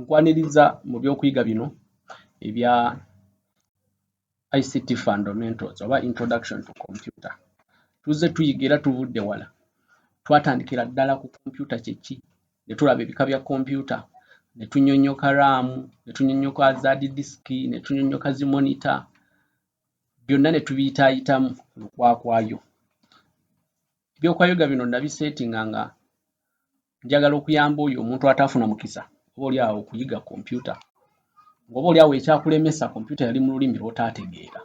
nkwaniriza mu by'okuyiga bino ebya ICT fundamentals oba introduction to computer. Tuzze tuyiga era tuvudde wala. Twatandikira ddala ku computer kyeki, ne tulaba ebika bya computer, ne tunyonnyoka RAM, ne tunyonnyoka hard disk, ne tunyonnyoka zi monitor, byonna ne tubiyitaayitamu lukwakwayo. Ebyokwayoga bino nabiseetinga nga njagala okuyamba oyo omuntu ataafuna mukisa oba oli awo okuyiga computer. Ng'oba oli awo ekyakulemesa computer yali mu lulimi lw'otaategeera.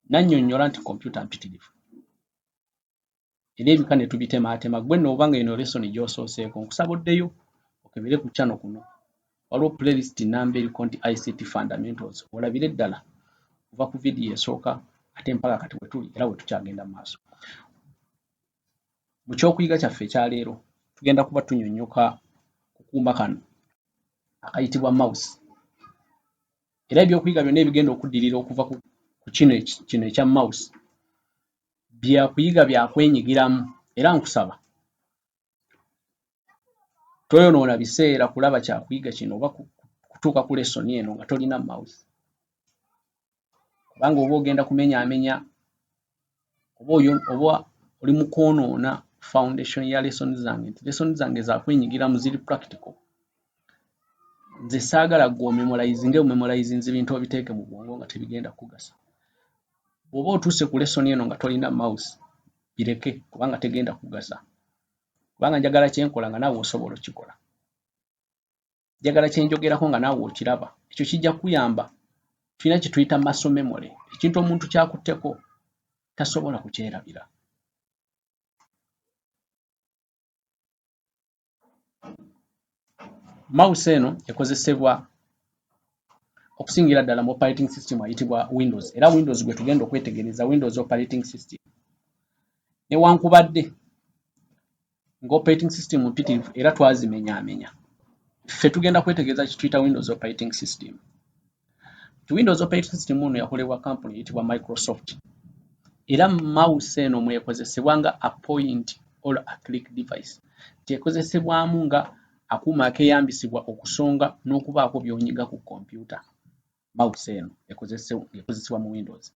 Nannyonnyola nti computer mpitirivu. Era ebika ne tubitemaatema. Gwe nno obanga eno lesson gy'osooseeko nkusaba oddeyo okebere ku channel kuno. Waliwo playlist nnamba eriko nti ICT fundamentals. Olabire ddala kuva ku video esooka ate mpaka kati we tuli era we tukyagenda mu maaso. Mu kyokuyiga kyaffe ekyaleero tugenda kuba tunnyonnyoka ku kuuma kano akayitibwa mouse. Era ebyokuyiga byonna ebigenda okuddirira okuva ku kino ekya mouse byakuyiga byakwenyigiramu era nkusaba toyonoona biseera kulaba kyakuyiga kino oba kutuuka ku lesson eno nga tolina mouse. Kubanga oba ogenda kumenyaamenya oba oli mu kwonoona foundation ya lesson zange nti lesson zange zakwenyigiramu ziri practical. Nze saagala gwe omemorizinze ebintu obiteeke mu bwongo nga tebigenda kugasa. Bw'oba otuuse ku lesson eno nga tolina mouse bireke kubanga tegenda kugasa. Kubanga njagala kyenkola nga naawe osobola okikola. Njagala kyenjogerako nga naawe okiraba. Ekyo kijja kuyamba. Tulina kye tuyita muscle memory. Ekintu omuntu kyakutteko tasobola kukyerabira. Mouse eno ekozesebwa okusingira ddala mu operating system ayitibwa Windows. Era Windows gwe tugenda okwetegereza Windows operating system. Newankubadde ng'operating system mpitirivu era twazimenyaamenya. Ffe tugenda kwetegereza kye tuyita Windows operating system. Windows operating system ono yakolebwa company eyitibwa Microsoft. Era mouse eno mwekozesebwa nga a point or a click device. Tekozesebwamu nga akuuma akeeyambisibwa okusonga n'okubaako by'onyiga ku computer. Mouse eno ekozesebwa mu Windows.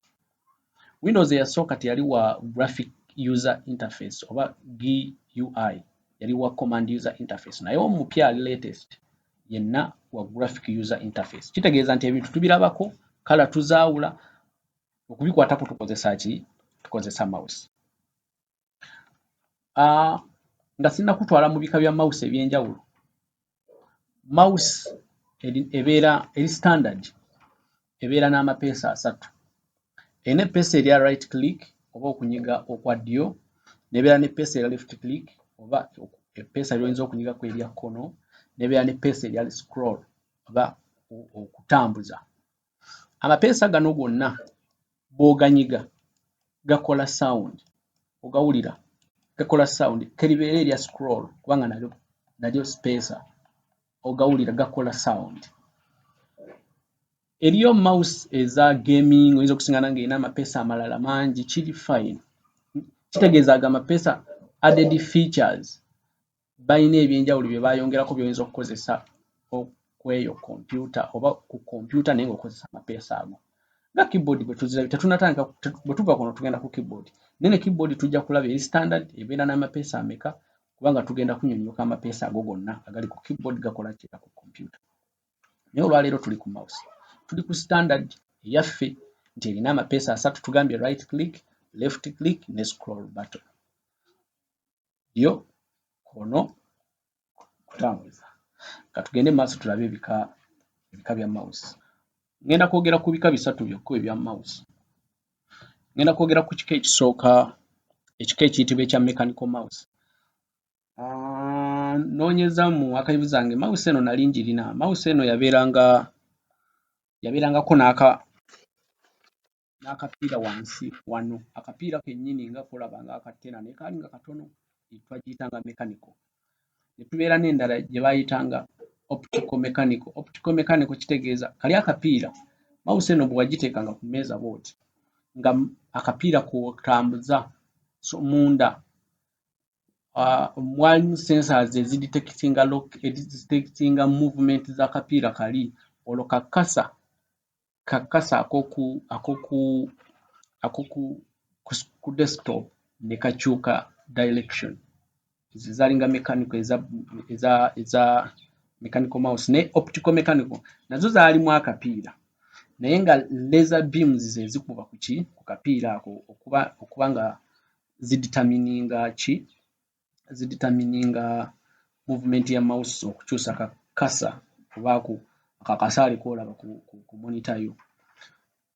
Windows eyasooka teyali wa graphic user interface oba GUI, yali wa command user interface. Naye omupya ali latest yenna wa graphic user interface. Kitegeeza nti ebintu tubirabako, kala tuzaawula, okubikwatako tukozesa mouse. Nga sinna kutwala mu bika bya mouse ebyenjawulo. Mouse eri standard ebeera n'amapeesa 3. Erina epeesa erya right click oba okunyiga okwa ddyo, n'ebeera n'epeesa erya left click oba epeesa ly'oyinza okunyiga ku erya kkono, n'ebeera n'epeesa erya scroll oba okutambuza. Amapeesa gano gonna bw'oganyiga gakola sound, ogawulira gakola sound, keribeera erya scroll kubanga nalyo spacer, ogawulira gakola sound. Eriyo mouse eza gaming oyinza okusingana ng'erina amapeesa amalala mangi, kiri fine. Kitegeeza aga amapeesa added features balina ebyenjawulo bye bayongerako by'oyinza okukozesa okweyo computer oba ku computer naye ng'okozesa amapeesa ago. Nga keyboard bwe tuzirabye tetunatandika bwe tuva kuno tugenda ku keyboard. Naye ne keyboard tujja kulaba eri standard ebeera n'amapeesa ameka kubanga tugenda kunnyonnyoka amapeesa ago gonna agali ku keyboard gakola ki ku computer. Naye olwaleero tuli ku mouse. Tuli ku standard eyaffe nti erina amapeesa 3 tugambye right click, left click ne scroll button. Yo kono kutambuza. Katugende maaso tulabe ebika bya mouse. Ngenda kwogera ku bika 3 byokka ebya mouse. Ngenda kwogera ku kika ekisooka, ekika ekiyitibwa ekya mechanical mouse. Noonyeza mu archive zange mouse eno nali njirina. Mouse eno yabeerangako n'akapiira wansi wano. Akapiira kennyini nga kolaba ng'akatena naye kaali nga katono twagiyitanga mechanical. Ne tubeera n'endala gye baayitanga optical mechanical. Optical mechanical kitegeeza kali akapiira mouse eno bwe wagiteekanga ku mmeeza bw'oti nga akapiira kw'otambuza so munda mwalimu sensors ezidetectinga movement za kapiira kali olwo kakasa ku desktop ne kakyuka direction zalinga mechanical eza mechanical mouse ne optical mechanical nazo zaalimu akapiira naye nga laser beams ze zikuba ku kapiira ako okuba nga zidetamininga movement ya mouse okukyusa kakasa oba akakasaali kolaba ku monitor yo.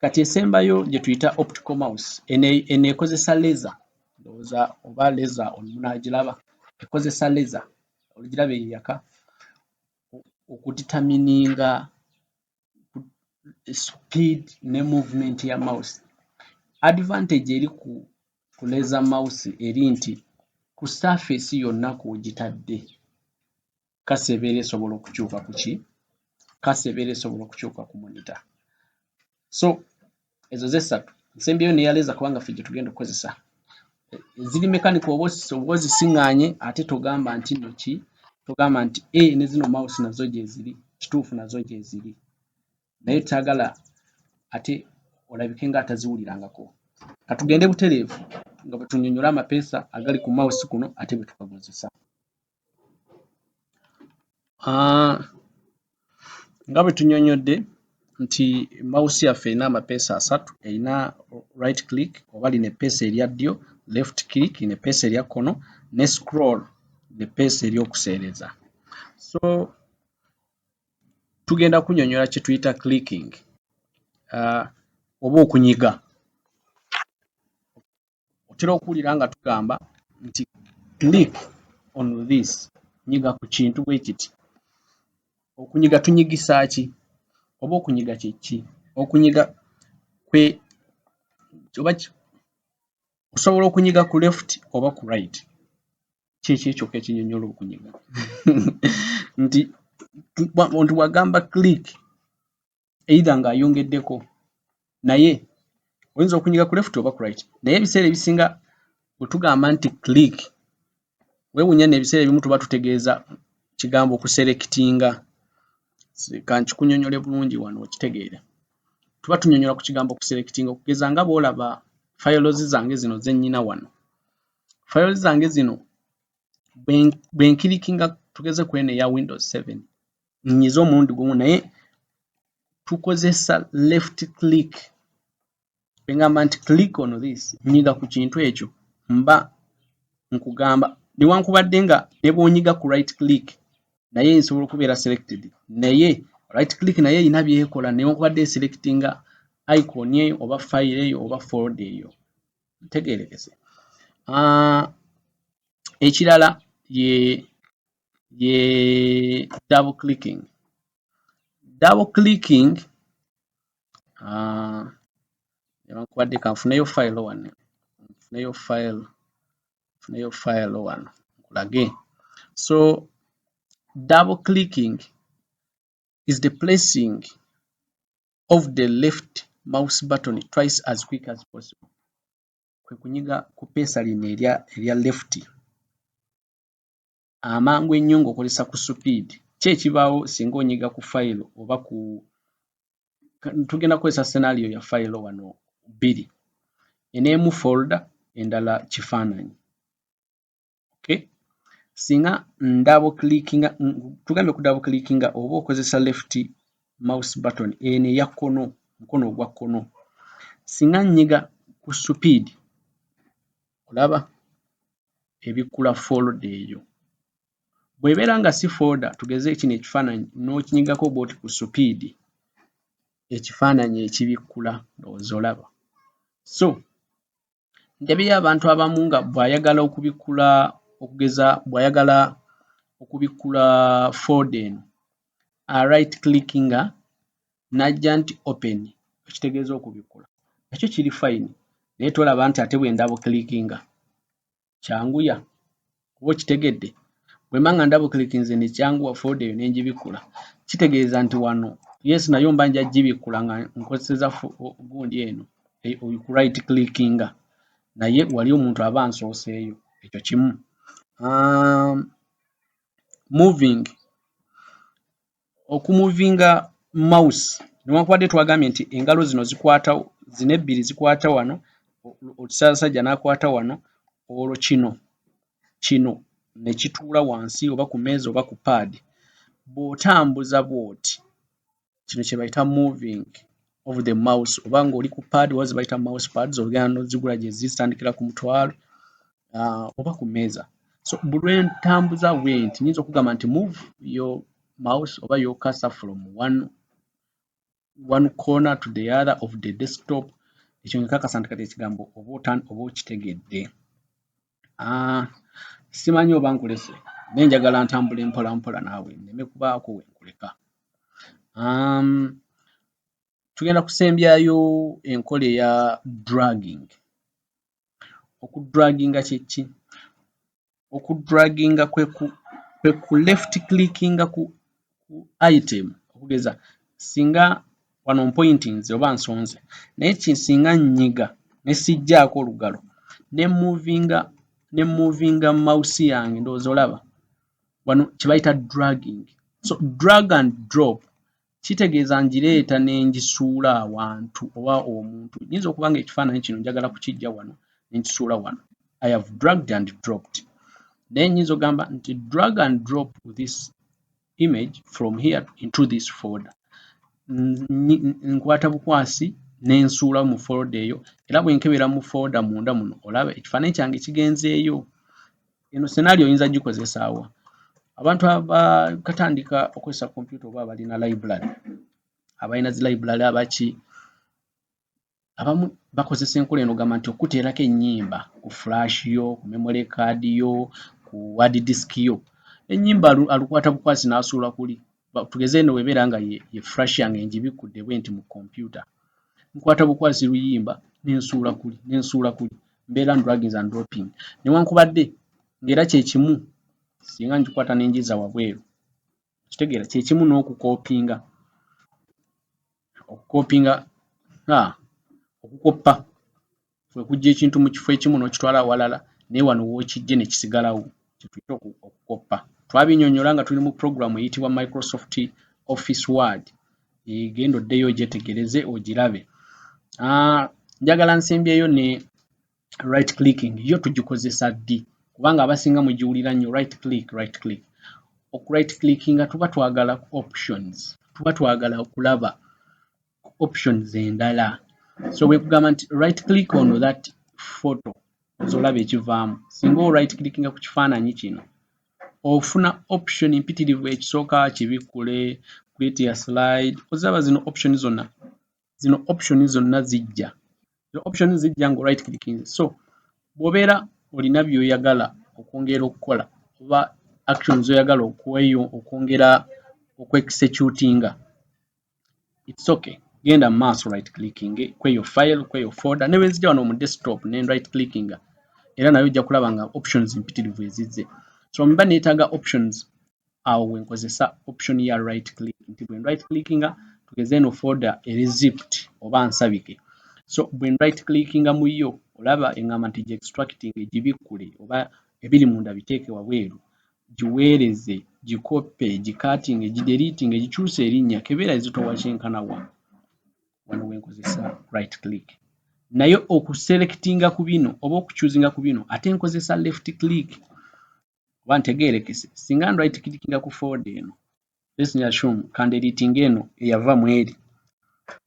Kati esembayo gye tuyita optical mouse eno ekozesa laser ndowooza oba laser munagiraba ekozesa laser olugiraba eyaka okudetamininga speed ne movement ya mouse. Advantage eri ku laser mouse eri nti ku surface yonna kw'ogitadde kasa ebeera esobola okukyuka kasa ebeera esobola okukyuka ku monitor. So ezo z'essatu nsembeyo neya laser kubanga ffe gye tugenda okukozesa ziri mechanical oba ozisiŋŋaanye ate togamba nti nno ki togamba nti ne zino mouse nazo gyeziri kituufu nazo gyeziri naye twagala ate olabike nga ataziwulirangako. Katugende butereevu nga bwe tunnyonnyola amapeesa agali ku mouse kuno ate bwe tukagozesa. Nga bwe tunnyonnyodde nti mouse yaffe erina amapeesa asatu erina right click oba lino eppeesa erya ddyo left click lino eppeesa erya kkono ne scroll l'eppeesa ery'okuseereza. So tugenda kunnyonnyola kye tuyita clicking oba okunyiga. Otera okuwulira nga tugamba nti click on this nyiga ku kintu bwe kiti. Okunyiga tunyigisa ki oba okunyiga kye ki? Okunyiga osobola okunyiga ku left oba ku right. Kiki ekyokka ekinnyonnyola okunyiga? Nti wagamba click either ng'ayongeddeko naye oyinza okunyiga ku left oba ku right naye ebiseera ebisinga bwe tugamba nti click weewuunya n'ebiseera ebimu tuba tutegeeza kigambo okuselectinga. Ka nkikunnyonnyole bulungi wano okitegeere. Tuba tunnyonnyola ku kigambo okuselectinga okugeza nga bw'olaba files zange zino ze nnyina wano. Files zange zino bwe nkirikinga tugeze ku eno eya Windows 7 nnyiza omulundi gumu naye tukozesa left click. Bwe ngamba nti click on this nyiga ku kintu ekyo mba nkugamba newankubadde nga ne bw'onyiga ku right click naye nsobola okubeera selected naye right click naye erina by'ekola newankubadde eselectinga icon eyo oba file eyo oba folder eyo. Ntegeerekese. Ekirala ye double clicking. Double clicking newankubadde ka nfuneyo file wano nfuneyo file wano nkulage. So double clicking is the pressing of the left mouse button twice as quick as possible. Kwe kunyiga ku peesa lino erya left amangu ennyo ng'okozesa ku speed. Ki ekibaawo singa onyiga ku file oba tugenda kukozesa scenario ya file wano bbiri. Eno folder endala kifaananyi. Okay? Singa tugambye ku double clickinga oba okozesa left mouse button eno eya kkono mukono ogwa kkono. Singa nnyiga ku speed olaba ebikkula folder eyo. Bw'ebeera nga si folder tugeze kino ekifaananyi n'okinyigako bw'oti ku speed ekifaananyi ekibikkula ndowooza olaba. So ndabyeyo abantu abamu nga bw'ayagala okubikkula okugeza bw'ayagala okubikkula folder eno right clickinga n'ajja nti open ekitegeeza okubikkula nakyo kiri fine naye tolaba nti ate bwe double clickinga kyanguya oba okitegedde. Bwe mba nga double clickinze ne kyanguwa folder eyo ne ngibikkula kitegeeza nti wano yes nayo mba nja gibikkula nga nkozeseza gundi eno ku right clickinga naye wali omuntu aba ansooseeyo ekyo kimu. Moving, okumuvinga mouse newankubadde twagambye nti engalo zino zino ebbiri zikwata wano, olusajja n'akwata wano, olwo kino ne kituula wansi oba ku mmeeza oba ku paadi. Bw'otambuza bw'oti, kino kye bayita moving of the mouse, oba ng'oli ku paadi oba ze bayita mouse pads, ogenda n'ozigula gye zitandikira ku mutwalo oba ku mmeeza. So bwe ntambuza bwenti nnyinza okugamba nti move your mouse oba your cursor from one corner to the other of the desktop. Ekyo nkakasa nti kati ekigambo oba okitegedde. Simanyi oba nkulese naye njagala ntambule mpola mpola naawe nneme kubaako we nkuleka. Tugenda kusembyayo enkola eya dragging. Okudraginga kye ki? Okudraginga kwe ku left clickinga ku item, okugeza singa wano mpointinze oba nsonze naye singa nnyiga ne sijjaako olugalo ne movinga mouse yange, ndowooza olaba wano kye bayita dragging. So drag and drop kitegeeza ngireeta ne ngisuula awantu oba omuntu. Nnyinza okuba nga ekifaananyi kino njagala kukiggya wano ne nkisuula wano. I have dragged and dropped. Naye nnyinza okugamba nti drag and drop this image from here into this folder. Nkwata bukwasi ne nsuula mu folder eyo, era bwe nkebera mu folder munda muno olaba ekifaananyi kyange kigenzeeyo. Eno scenario oyinza gikozesa wa? Abantu abakatandika okozesa computer oba abalina library, abalina zi library abaki, abamu bakozesa enkola eno gamba nti okuteerako ennyimba ku flash yo, ku memory card yo, ku hard disk yo. Ennyimba alukwata bukwasi n'asuula kuli. Tugeze eno webeera nga ye flash yange njibikudde bwe nti mu computer. Nkwata bukwasi luyimba n'ensuula kuli. Mbeera dragging and dropping. Newankubadde ng'era kye kimu singa ngikwata n'enjiza wabweru. Kitegeera kye kimu n'okukopinga. Okukoppa kwe kuggya ekintu mu kifo ekimu n'okitwala awalala naye wano w'okiggye ne kisigalawo, kye tuyita okukoppa. Twabinnyonnyola nga tuli mu program eyitibwa Microsoft Office Word. Genda oddeyo ogyetegereze ogirabe. Njagala nsembyeyo ne right clicking. Yo tugikozesa ddi? Kubanga abasinga mugiwulira nnyo right click. Oku right clickinga tuba twagala options. Tuba twagala okulaba options endala. So bwe kugamba nti right click on that photo ozolaba ekivaamu. Singa o right clickinga ku kifaananyi kino ofuna option mpitirivu ekisooka kibikule, create a slide. Ozaba zino option zonna zijja. Zino option zijja ngo right clicking. So bw'obeera olina by'oyagala okwongera okukola oba actions oyagala okwongera okweexecutinga, it's okay. Genda mu maaso right clicking kweyo file, kweyo folder, ne bwenzija wano mu desktop ne right clickinga era nayo ojja kulaba nga options mpitirivu ezizze. So mba neetaaga options, awo we nkozesa option ya right click. Nti bwe right clickinga tugeze eno folder eri zipped oba nsabike. So bwe right clickinga mu yo olaba eŋŋamba nti gi-extracting gibikkule oba ebiri munda biteeke wabweru, giweereze, gikoppe, gikatinge, gideliting, gikyuse erinnya, kebeera ezitowa kyenkana wa. Wano we nkozesa right click. Naye okuselectinga ku bino oba okuchuzinga ku bino ate nkozesa left click. Oba ntegeerekese, singa right clickinga ku folder eno, let's assume kandeliting eno eyava mu eri,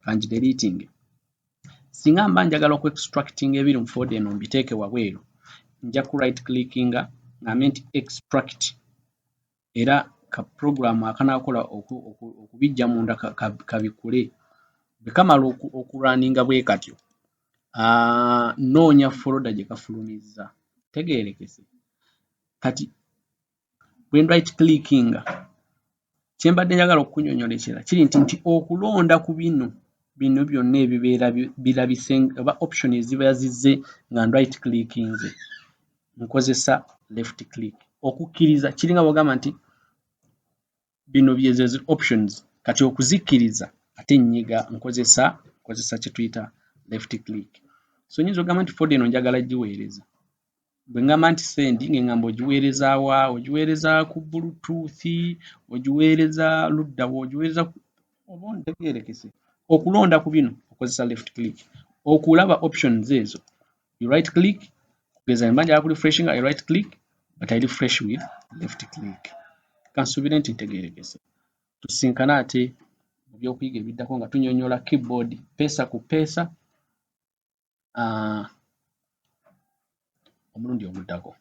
kangideliting. Singa mba njagala okuextractinga ebiri mu folder eno mbiteeke wabweru, nja ku right clickinga ngambe nti extract, era ka program akanaakola okubijja munda kabikule. Bwe kamala okurunninga bwe katyo, noonya folder gye kafulumizza. Tegeerekese. Kati bwe right clickinga kye mbadde njagala okukunnyonnyolekera kiri nti okulonda ku bino byonna ebibeera birabise oba option eziba zizze nga right clickinze, nkozesa left click. Okukkiriza kiringa bw'ogamba nti bino byezo options, kati okuzikkiriza ate nnyiga nkozesa kye tuyita left click. So nnyinza okugamba nti folder eno njagala giweereza. bwe ngamba nti send ng'engamba ogiweereza wa, ogiweereza ku bluetooth, ogiweereza ludda wa, ogiweereza oba ontegeerekese. Okulonda ku bino okozesa left click. Okulaba options ezo, you right click, kugeza mba njagala ku refreshinga, I right click, but I refresh with left click. Kansuubire nti ntegeerekese. Tusinkana ate mu byokuyiga ebiddako nga tunyonnyola keyboard peesa ku peesa omulundi oguddako.